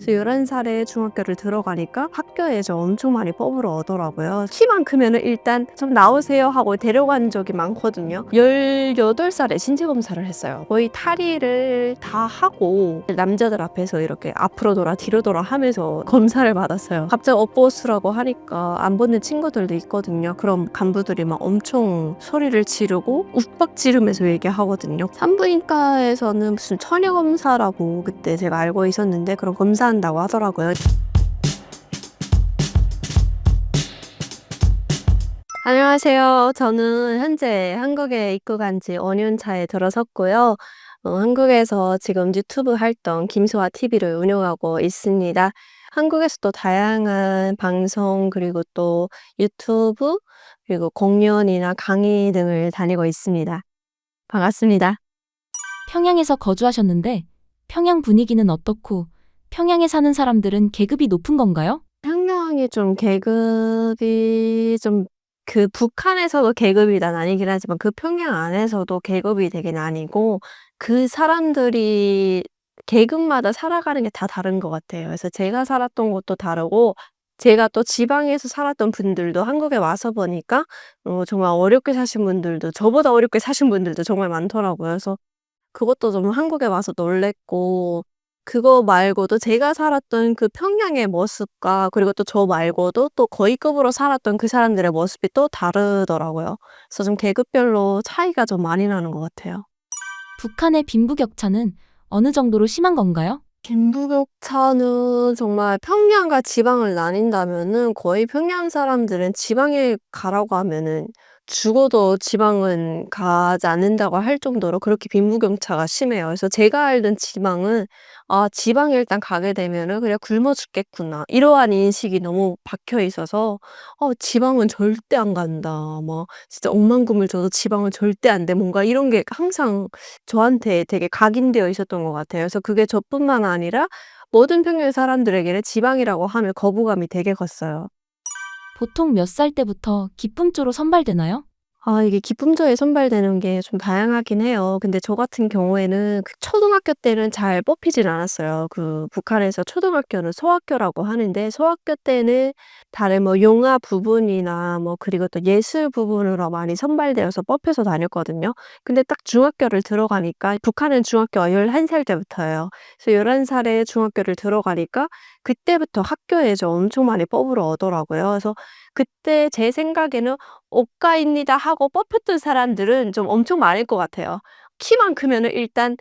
그래서 11살에 중학교를 들어가니까 학교에서 엄청 많이 뽀뽀를 오더라고요. 키만 크면은 일단 좀 나오세요 하고 데려간 적이 많거든요. 18살에 신체검사를 했어요. 거의 탈의를 다 하고 남자들 앞에서 이렇게 앞으로 돌아 뒤로 돌아 하면서 검사를 받았어요. 갑자기 업보스라고 하니까 안 보는 친구들도 있거든요. 그럼 간부들이 막 엄청 소리를 지르고 욱박 지르면서 얘기하거든요. 산부인과에서는 무슨 처녀검사라고 그때 제가 알고 있었는데 그런 검사한다고 하더라고요. 안녕하세요. 저는 현재 한국에 입국한 지 5년 차에 들어섰고요. 한국에서 지금 유튜브 활동 김소아 TV를 운영하고 있습니다. 한국에서도 다양한 방송 그리고 또 유튜브 그리고 공연이나 강의 등을 다니고 있습니다. 반갑습니다. 평양에서 거주하셨는데 평양 분위기는 어떻고 평양에 사는 사람들은 계급이 높은 건가요? 평양이 좀 계급이 좀 북한에서도 계급이 나뉘긴 하지만 그 평양 안에서도 계급이 되게 나뉘고 그 사람들이 계급마다 살아가는 게 다 다른 것 같아요. 그래서 제가 살았던 곳도 다르고 제가 또 지방에서 살았던 분들도 한국에 와서 보니까 정말 어렵게 사신 분들도 저보다 어렵게 사신 분들도 정말 많더라고요. 그래서 그것도 좀 한국에 와서 놀랐고 그거 말고도 제가 살았던 그 평양의 모습과 그리고 또 저 말고도 또 거위급으로 살았던 그 사람들의 모습이 또 다르더라고요. 그래서 좀 계급별로 차이가 좀 많이 나는 것 같아요. 북한의 빈부격차는 어느 정도로 심한 건가요? 빈부격차는 정말 평양과 지방을 나뉜다면은 거의 평양 사람들은 지방에 가라고 하면은 죽어도 지방은 가지 않는다고 할 정도로 그렇게 빈부격차가 심해요. 그래서 제가 알던 지방은 '아 지방에 일단 가게 되면은 그냥 굶어 죽겠구나.' 이러한 인식이 너무 박혀 있어서 '지방은 절대 안 간다.' 뭐 '진짜 억만금을 줘도 지방은 절대 안 돼.' 뭔가 이런 게 항상 저한테 되게 각인되어 있었던 것 같아요. 그래서 그게 저뿐만 아니라 모든 평양 사람들에게는 지방이라고 하면 거부감이 되게 컸어요. 보통 몇 살 때부터 기쁨조로 선발되나요? 이게 기쁨조에 선발되는 게 좀 다양하긴 해요. 근데 저 같은 경우에는 그 초등학교 때는 잘 뽑히진 않았어요. 그 북한에서 초등학교는 소학교라고 하는데 소학교 때는 다른 뭐 용화 부분이나 뭐 그리고 또 예술 부분으로 많이 선발되어서 뽑혀서 다녔거든요. 근데 딱 중학교를 들어가니까 북한은 중학교가 11살 때부터예요. 그래서 11살에 중학교를 들어가니까 그때부터 학교에서 엄청 많이 뽑으러 오더라고요. 그래서 그때 제 생각에는 '옷가입니다.' 하고 뽑혔던 사람들은 좀 엄청 많을 것 같아요. 키만 크면은 일단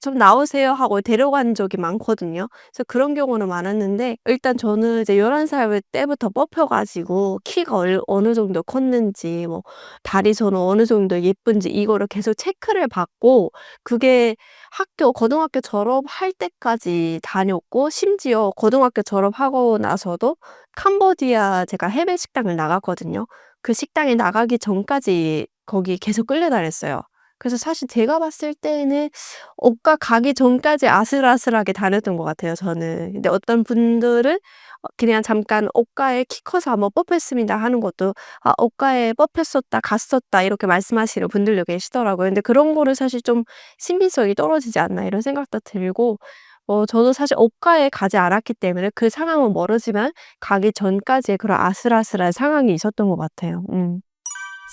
좀 나오세요." 하고 데려간 적이 많거든요. 그래서 그런 경우는 많았는데 일단 저는 이제 11살 때부터 뽑혀 가지고 키가 어느 정도 컸는지 뭐 다리선은 어느 정도 예쁜지 이거를 계속 체크를 받고 그게 고등학교 졸업할 때까지 다녔고 심지어 고등학교 졸업하고 나서도 캄보디아 제가 해외 식당을 나갔거든요. 그 식당에 나가기 전까지 거기 계속 끌려다녔어요. 그래서 사실 제가 봤을 때는 억가 가기 전까지 아슬아슬하게 다녔던 것 같아요 저는. 근데 어떤 분들은 그냥 잠깐 "억가에 키 커서 한번 뽑혔습니다." 하는 것도 "아 억가에 뽑혔었다. 갔었다." 이렇게 말씀하시는 분들도 계시더라고요. 근데 그런 거는 사실 좀 '신빙성이 떨어지지 않나.' 이런 생각도 들고 저도 사실 억가에 가지 않았기 때문에 그 상황은 모르지만 가기 전까지의 그런 아슬아슬한 상황이 있었던 것 같아요. 음.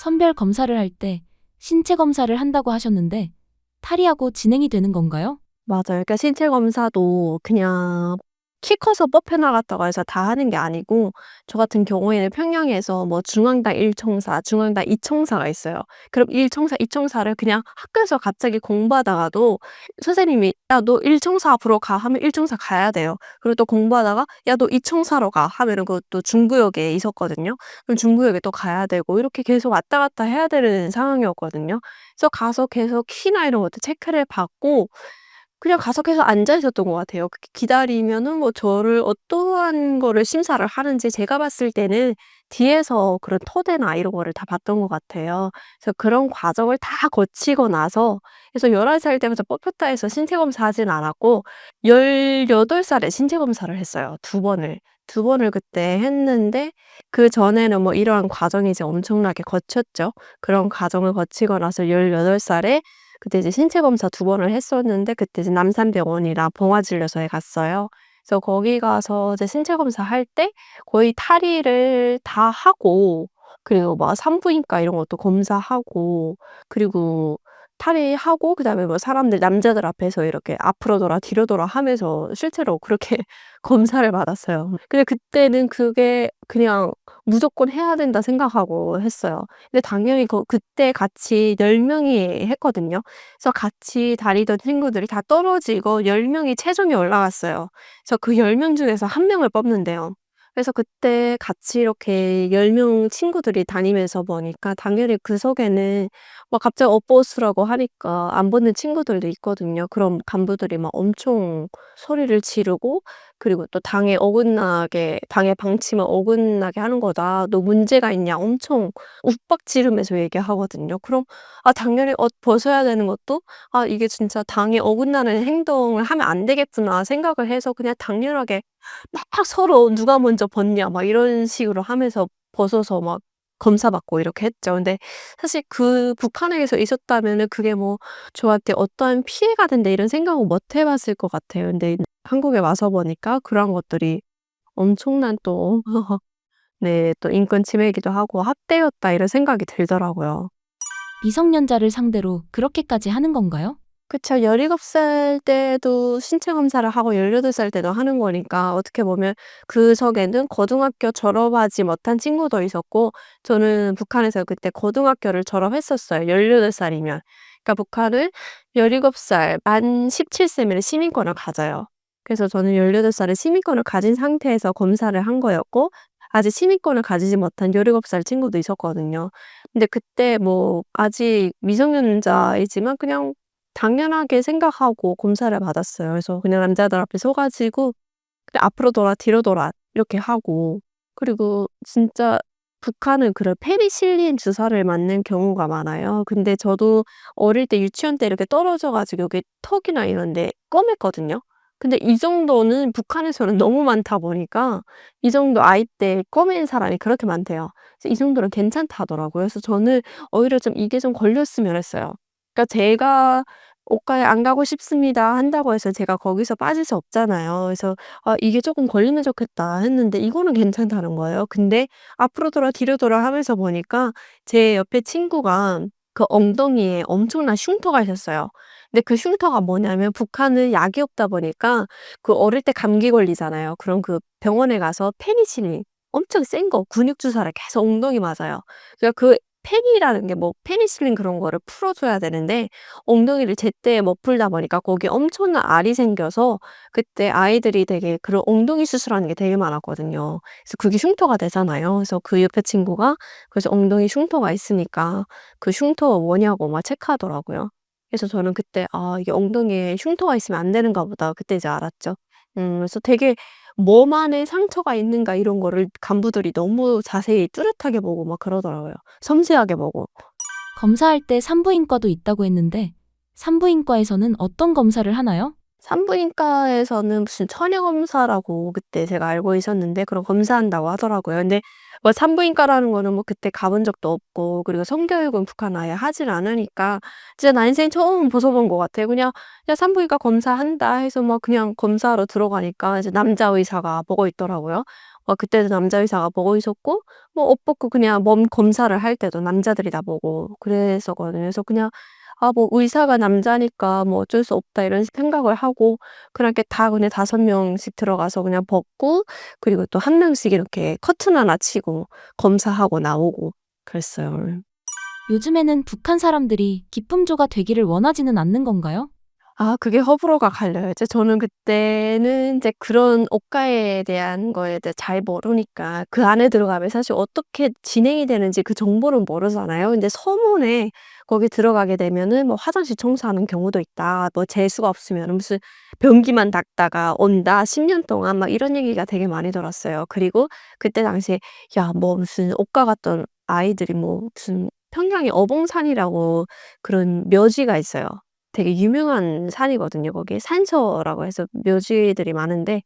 선별 검사를 할 때 신체 검사를 한다고 하셨는데 탈의하고 진행이 되는 건가요? 맞아요. 그러니까 신체 검사도 그냥 키 커서 뽑혀 나갔다고 해서 다 하는 게 아니고 저 같은 경우에는 평양에서 뭐 중앙당 1 청사, 중앙당 2 청사가 있어요. 그럼 1 청사, 2 청사를 그냥 학교에서 갑자기 공부하다가도 선생님이 "야 너 1 청사 앞으로 가." 하면 1 청사 가야 돼요. 그리고 또 공부하다가 "야 너 2 청사로 가." 하면은 그것도 중구역에 있었거든요. 그럼 중구역에 또 가야 되고 이렇게 계속 왔다 갔다 해야 되는 상황이었거든요. 그래서 가서 계속 키나 이런 것도 체크를 받고 그냥 가서 계속 앉아 있었던 것 같아요. 그렇게 기다리면은 뭐 저를 어떠한 거를 심사를 하는지 제가 봤을 때는 뒤에서 그런 토대나 이런 거를 다 봤던 것 같아요. 그래서 그런 과정을 다 거치고 나서 그래서 11살 때부터 뽑혔다 해서 신체 검사하진 않았고 18살에 신체 검사를 했어요, 2번을. 2번을 그때 했는데 그전에는 뭐 이러한 과정이 이제 엄청나게 거쳤죠. 그런 과정을 거치고 나서 18살에 그때 이제 신체 검사 2번을 했었는데 그때 이제 남산병원이랑 봉화진료소에 갔어요. 그래서 거기 가서 이제 신체 검사할 때 거의 탈의를 다 하고, 그리고 막 산부인과 이런 것도 검사하고, 그리고 탈의하고 그다음에 뭐 사람들 남자들 앞에서 이렇게 앞으로 돌아 뒤로 돌아 하면서 실제로 그렇게 검사를 받았어요. 근데 그때는 그게 그냥 '무조건 해야 된다.' 생각하고 했어요. 근데 당연히 그때 같이 10 명이 했거든요. 그래서 같이 다니던 친구들이 다 떨어지고 10 명이 최종에 올라갔어요. 그래서 그 10명 중에서 1 명을 뽑는대요. 그래서 그때 같이 이렇게 10명 친구들이 다니면서 보니까 당연히 그 속에는 막 갑자기 업보스라고 하니까 안 붙는 친구들도 있거든요. 그럼 간부들이 막 엄청 소리를 지르고, 그리고 또 "당의 방침을 어긋나게 하는 거다. 너 문제가 있냐." 엄청 욱박지르면서 얘기하거든요. 그럼 당연히 옷 벗어야 되는 것도 '아 이게 진짜 당에 어긋나는 행동을 하면 안 되겠구나.' 생각을 해서 그냥 당연하게 막 서로 "누가 먼저 벗냐." 막 이런 식으로 하면서 벗어서 막 검사받고 이렇게 했죠. 근데 사실 그 북한에서 있었다면은 그게 뭐 저한테 어떠한 피해가 된다 이런 생각은 못 해 봤을 것 같아요. 근데 한국에 와서 보니까 그런 것들이 엄청난 또 네 또 인권 침해이기도 하고 '학대였다.' 이런 생각이 들더라고요. 미성년자를 상대로 그렇게까지 하는 건가요? 그쵸. 17살 때도 신체 검사를 하고 18살 때도 하는 거니까 어떻게 보면 그 속에는 고등학교 졸업하지 못한 친구도 있었고, 저는 북한에서 그때 고등학교를 졸업했었어요, 18 살이면. 그러니까 북한은 17살 만 17 세면 시민권을 가져요. 그래서 저는 18 살에 시민권을 가진 상태에서 검사를 한 거였고, 아직 시민권을 가지지 못한 17살 친구도 있었거든요. 근데 그때 뭐 아직 미성년자이지만 그냥 당연하게 생각하고 검사를 받았어요. 그래서 그냥 남자들 앞에 서 가지고 그냥 앞으로 돌아 뒤로 돌아 이렇게 하고, 그리고 진짜 북한은 그런 페니실린 주사를 맞는 경우가 많아요. 근데 저도 어릴 때 유치원 때 이렇게 떨어져 가지고 여기 턱이나 이런 데 검했거든요. 근데 이 정도는 북한에서는 너무 많다 보니까 이 정도 아이 때 검은 사람이 그렇게 많대요. 그래서 이 정도는 괜찮다더라고요. 그래서 저는 오히려 좀 이게 좀 걸렸으면 했어요. 그러니까 제가 "옷가게 안 가고 싶습니다." 한다고 해서 제가 거기서 빠질 수 없잖아요. 그래서 '아 이게 쪼끔 걸리면 좋겠다.' 했는데 이거는 괜찮다는 거예요. 근데 앞으로 돌아 뒤로 돌아 하면서 보니까 제 옆에 친구가 그 엉덩이에 엄청난 흉터가 있었어요. 근데 그 흉터가 뭐냐면 북한은 약이 없다 보니까 그 어릴 때 감기 걸리잖아요. 그럼 그 병원에 가서 페니실린 엄청 센 거 근육 주사를 계속 엉덩이에 맞아요. 그러니까 그 펜이라는 게 뭐 페니실린 그런 거를 풀어 줘야 되는데 엉덩이를 제때 못 풀다 보니까 거기에 엄청난 알이 생겨서 그때 아이들이 되게 그런 엉덩이 수술하는 게 되게 많았거든요. 그래서 그게 흉터가 되잖아요. 그래서 그 옆에 친구가 그래서 엉덩이 흉터가 있으니까 그 흉터가 뭐냐고 막 체크하더라고요. 그래서 저는 그때 '아 이게 엉덩이에 흉터가 있으면 안 되는가 보다.' 그때 이제 알았죠. 그래서 되게 몸 안에 상처가 있는가 이런 거를 간부들이 너무 자세히 뚜렷하게 보고 막 그러더라고요. 섬세하게 보고. 검사할 때 산부인과도 있다고 했는데 산부인과에서는 어떤 검사를 하나요? 산부인과에서는 무슨 처녀 검사라고 그때 제가 알고 있었는데 그런 검사한다고 하더라고요. 근데 뭐 산부인과라는 거는 뭐 그때 가본 적도 없고, 그리고 성교육은 북한 아예 하질 않으니까 진짜 나 인생 처음 벗어본 것 같아요. 그냥 산부인과 검사한다 해서 막 그냥 검사하러 들어가니까 이제 남자 의사가 보고 있더라고요. 그때도 남자 의사가 보고 있었고, 뭐 옷 벗고 그냥 몸 검사를 할 때도 남자들이 다 보고 그랬었거든요. 그래서 그냥 '아 뭐 의사가 남자니까 뭐 어쩔 수 없다.' 이런 생각을 하고 그렇게 다 그냥 5 명씩 들어가서 그냥 벗고, 그리고 또 1 명씩 이렇게 커튼 하나 치고 검사하고 나오고 그랬어요. 요즘에는 북한 사람들이 기품조가 되기를 원하지는 않는 건가요? 그게 호불호가 갈려요. 이제 저는 그때는 이제 그런 옷가에 대한 거에 대해 잘 모르니까 그 안에 들어가면 사실 어떻게 진행이 되는지 그 정보를 모르잖아요. 근데 소문에 거기 들어가게 되면은 뭐 "화장실 청소하는 경우도 있다. 뭐 재수가 없으면은 무슨 변기만 닦다가 온다. 10년 동안." 막 이런 얘기가 되게 많이 들었어요. 그리고 그때 당시에 야 뭐 무슨 옷가 갔던 아이들이 뭐 무슨 평양에 어봉산이라고 그런 묘지가 있어요. 되게 유명한 산이거든요. 거기 산서라고 해서 묘지들이 많은데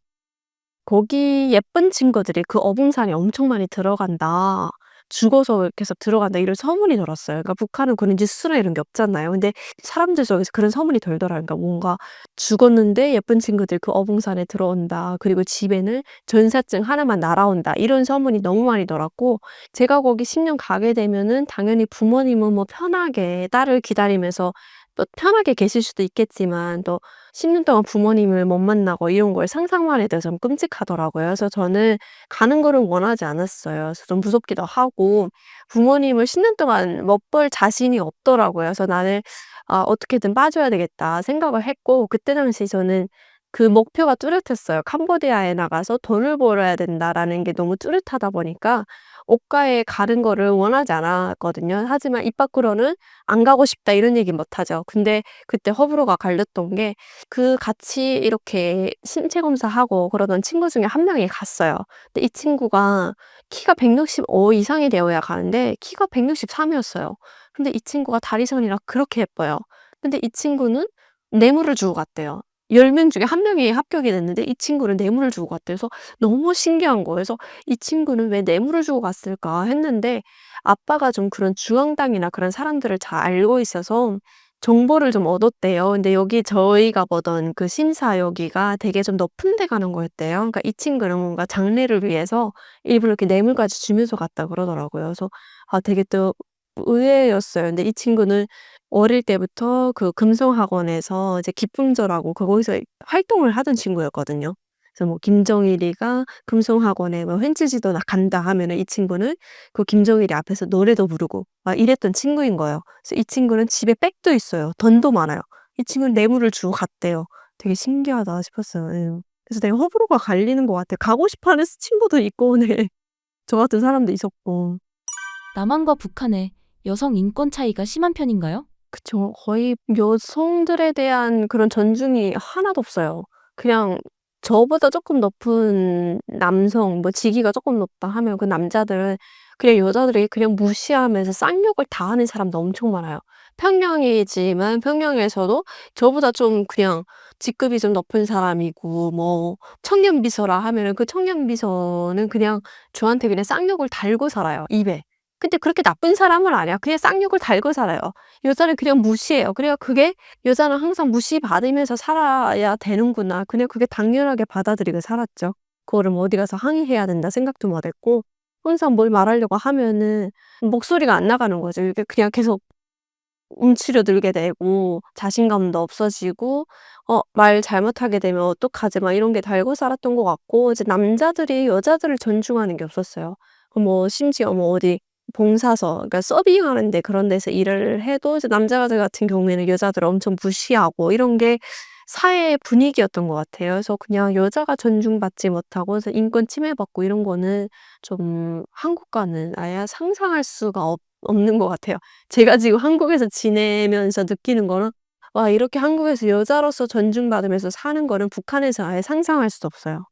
거기 예쁜 친구들이 "그 어봉산에 엄청 많이 들어간다." 죽어서 이렇게 해서 들어간다 이런 소문이 돌았어요. 그러니까 북한은 그런 뉴스나 이런 게 없잖아요. 근데 사람들 속에서 그런 소문이 돌더라고요. 그러니까 뭔가 죽었는데 예쁜 친구들 그 어봉산에 들어온다. 그리고 집에는 전사증 하나만 날아온다. 이런 소문이 너무 많이 돌았고 제가 거기 10년 가게 되면은 당연히 부모님은 뭐 편하게 딸을 기다리면서 또 편하게 계실 수도 있겠지만 또 10년 동안 부모님을 못 만나고 이런 걸 상상만 해도 좀 끔찍하더라고요. 그래서 저는 가는 거를 원하지 않았어요. 그래서 좀 무섭기도 하고 부모님을 10년 동안 못 볼 자신이 없더라고요. 그래서 '나는 어떻게든 빠져야 되겠다.' 생각을 했고 그때 당시 저는 그 목표가 뚜렷했어요. '캄보디아에 나가서 돈을 벌어야 된다.'라는 게 너무 뚜렷하다 보니까 옷가에 가는 거를 원하지 않았거든요. 하지만 입 밖으로는 "안 가고 싶다." 이런 얘기는 못 하죠. 근데 그때 호불호가 갈렸던 게 그 같이 이렇게 신체 검사하고 그러던 친구 중에 한 명이 갔어요. 근데 이 친구가 키가 165 이상이 되어야 가는데 키가 163 이었어요. 근데 이 친구가 다리선이라 그렇게 예뻐요. 근데 이 친구는 뇌물을 주고 갔대요. 10명 중에 한 명이 합격이 됐는데 이 친구는 뇌물을 주고 갔대요. 그래서 너무 신기한 거예요. 그래서 '이 친구는 왜 뇌물을 주고 갔을까?' 했는데 아빠가 좀 그런 주황당이나 그런 사람들을 잘 알고 있어서 정보를 좀 얻었대요. 근데 여기 저희가 보던 그 심사 여기가 되게 좀 높은 데 가는 거였대요. 그러니까 이 친구는 뭔가 장래를 위해서 일부러 이렇게 뇌물까지 주면서 갔다 그러더라고요. 그래서 되게 또 의외였어요. 근데 이 친구는 어릴 때부터 그 금성학원에서 이제 기풍조라고 거기서 활동을 하던 친구였거든요. 그래서 뭐 김정일이가 금성학원에 뭐 "횡재지도 나 간다." 하면은 이 친구는 그 김정일이 앞에서 노래도 부르고 막 이랬던 친구인 거예요. 그래서 이 친구는 집에 백도 있어요. 돈도 많아요. 이 친구는 뇌물을 주고 갔대요. 되게 신기하다 싶었어요. 예. 그래서 되게 호불호가 갈리는 것 같아요. 가고 싶어 하는 친구도 있고 네. 저 같은 사람도 있었고. 남한과 북한의 여성 인권 차이가 심한 편인가요? 그쵸. 거의 여성들에 대한 그런 존중이 하나도 없어요. 그냥 저보다 쪼끔 높은 남성 뭐 직위가 쪼끔 높다 하면 그 남자들은 그냥 여자들이 그냥 무시하면서 쌍욕을 다 하는 사람도 엄청 많아요. 평양이지만 평양에서도 저보다 좀 그냥 직급이 좀 높은 사람이고 뭐 청년 비서라 하면은 그 청년 비서는 그냥 저한테 그냥 쌍욕을 달고 살아요, 입에. 근데 그렇게 나쁜 사람은 아니야. 그냥 쌍욕을 달고 살아요. 여자를 그냥 무시해요. 그래요 그게 '여자는 항상 무시받으면서 살아야 되는구나.' 그냥 그게 당연하게 받아들이고 살았죠. 그거를 뭐 어디 가서 항의해야 된다 생각도 못 했고 항상 뭘 말하려고 하면은 목소리가 안 나가는 거죠. 이게 그냥 계속 움츠러들게 되고 자신감도 없어지고 '말 잘못하게 되면 어떡하지?' 막 이런 게 달고 살았던 것 같고 이제 남자들이 여자들을 존중하는 게 없었어요. 뭐 심지어 뭐 어디 봉사서 그러니까 서빙하는 데 그런 데서 일을 해도 이제 남자들 같은 경우에는 여자들을 엄청 무시하고 이런 게 사회의 분위기였던 것 같아요. 그래서 그냥 여자가 존중받지 못하고 그래서 인권 침해받고 이런 거는 좀 한국과는 아예 상상할 수가 없는 것 같아요. 제가 지금 한국에서 지내면서 느끼는 거는 '와 이렇게 한국에서 여자로서 존중받으면서 사는 거는 북한에서 아예 상상할 수도 없어요.'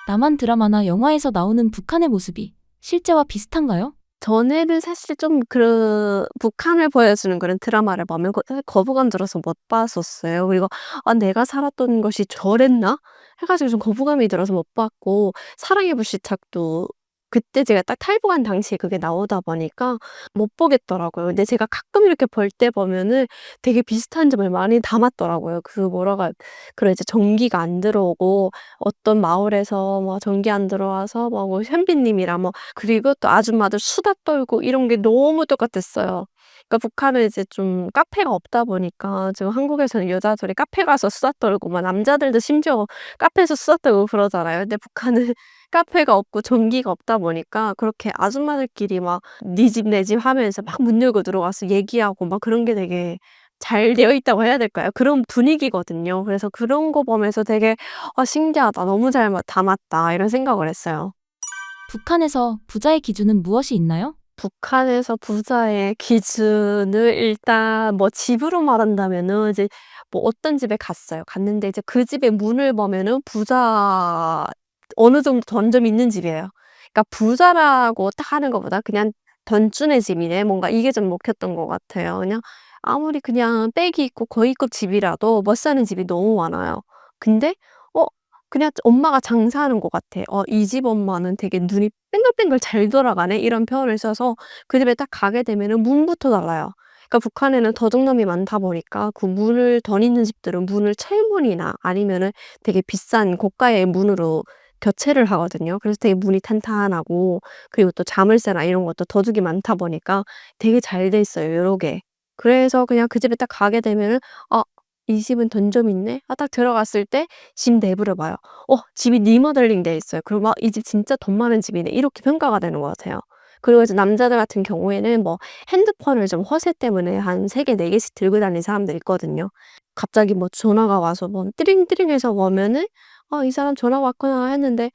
남한 드라마나 영화에서 나오는 북한의 모습이 실제와 비슷한가요? 전에는 사실 좀 그 북한을 보여주는 그런 드라마를 보면 사실 거부감 들어서 못 봤었어요. 그리고 '아 내가 살았던 것이 저랬나?' 해 가지고 좀 거부감이 들어서 못 봤고 사랑의 불시착도 그때 제가 딱 탈북한 당시에 그게 나오다 보니까 못 보겠더라고요. 근데 제가 가끔 이렇게 볼 때 보면은 되게 비슷한 점을 많이 담았더라고요. 그 뭐라가 그런 이제 전기가 안 들어오고 어떤 마을에서 뭐 전기 안 들어와서 뭐 현빈님이랑 뭐 그리고 또 아줌마들 수다 떨고 이런 게 너무 똑같았어요. 그러니까 북한은 이제 좀 카페가 없다 보니까 지금 한국에서는 여자들이 카페 가서 수다 떨고 막 남자들도 심지어 카페에서 수다 떨고 그러잖아요. 근데 북한은 카페가 없고 전기가 없다 보니까 그렇게 아줌마들끼리 막 "네 집 내 집." 하면서 막 문 열고 들어와서 얘기하고 막 그런 게 되게 잘 되어 있다고 해야 될까요? 그런 분위기거든요. 그래서 그런 거 보면서 되게 '아 신기하다. 너무 잘 담았다.' 이런 생각을 했어요. 북한에서 부자의 기준은 무엇이 있나요? 북한에서 부자의 기준을 일단 뭐 집으로 말한다면은 이제 뭐 어떤 집에 갔어요. 갔는데 이제 그 집의 문을 보면은 부자 어느 정도 돈 좀 있는 집이에요. 그러니까 부자라고 딱 하는 것보다 그냥 '던쭈네 집이네.' 뭔가 이게 좀 먹혔던 것 같아요. 그냥 아무리 그냥 빽이 있고 고위급 집이라도 못 사는 집이 너무 많아요. 근데 어 그냥 엄마가 장사하는 것 같아. "이 집 엄마는 되게 눈이 뱅글뱅글 잘 돌아가네." 이런 표현을 써서 그 집에 딱 가게 되면은 문부터 달라요. 그러니까 북한에는 도둑놈이 많다 보니까 그 문을 덧 있는 집들은 문을 철문이나 아니면은 되게 비싼 고가의 문으로 교체를 하거든요. 그래서 되게 문이 탄탄하고, 그리고 또 자물쇠나 이런 것도 도둑이 많다 보니까 되게 잘 돼 있어요, 여러 개. 그래서 그냥 그 집에 딱 가게 되면은 '아 이 집은 돈 좀 있네.' 딱 들어갔을 때 집 내부를 봐요. 집이 리모델링 돼 있어요. 그럼 '이 집 진짜 돈 많은 집이네.' 이렇게 평가가 되는 것 같아요. 그리고 이제 남자들 같은 경우에는 뭐 핸드폰을 좀 허세 때문에 한 3 개, 4 개씩 들고 다니는 사람들 있거든요. 갑자기 뭐 전화가 와서 뭐 띠링띠링해서 오면은 '아 이 사람 전화 왔구나.' 했는데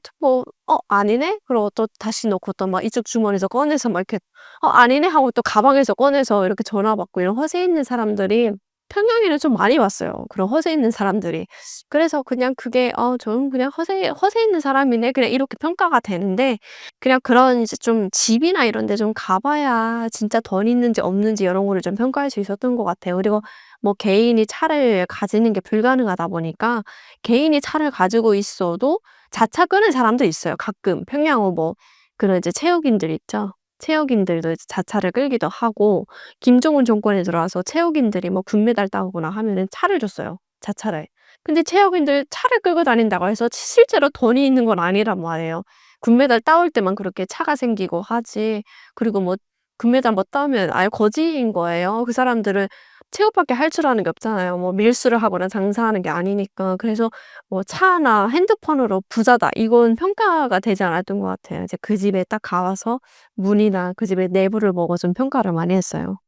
저 뭐 '아니네.' 그러고 또 다시 놓고 또 막 이쪽 주머니에서 꺼내서 막 이렇게 '아니네.' 하고 또 가방에서 꺼내서 이렇게 전화 받고 이런 허세 있는 사람들이 평양에는 좀 많이 봤어요, 그런 허세 있는 사람들이. 그래서 그냥 그게 저는 그냥 허세 있는 사람이네.' 그냥 이렇게 평가가 되는데, 그냥 그런 이제 좀 집이나 이런 데 좀 가 봐야 진짜 돈 있는지 없는지 이런 거를 좀 평가할 수 있었던 것 같아요. 그리고 뭐 개인이 차를 가지는 게 불가능하다 보니까 개인이 차를 가지고 있어도 자차 끄는 사람도 있어요, 가끔. 평양은 뭐 그런 이제 체육인들 있죠. 체육인들도 이제 자차를 끌기도 하고, 김정은 정권에 들어와서 체육인들이 뭐 금메달 따오거나 하면은 차를 줬어요, 자차를. 근데 체육인들 차를 끌고 다닌다고 해서 실제로 돈이 있는 건 아니란 말이에요. 금메달 따올 때만 그렇게 차가 생기고 하지. 그리고 뭐 금메달 못 따면 아예 거지인 거예요. 그 사람들은 체육밖에 할 줄 아는 게 없잖아요. 뭐 밀수를 하거나 장사하는 게 아니니까. 그래서 뭐 차나 핸드폰으로 부자다 이건 평가가 되지 않았던 것 같아요. 이제 그 집에 딱 가 봐서 문이나 그 집의 내부를 보고 좀 평가를 많이 했어요.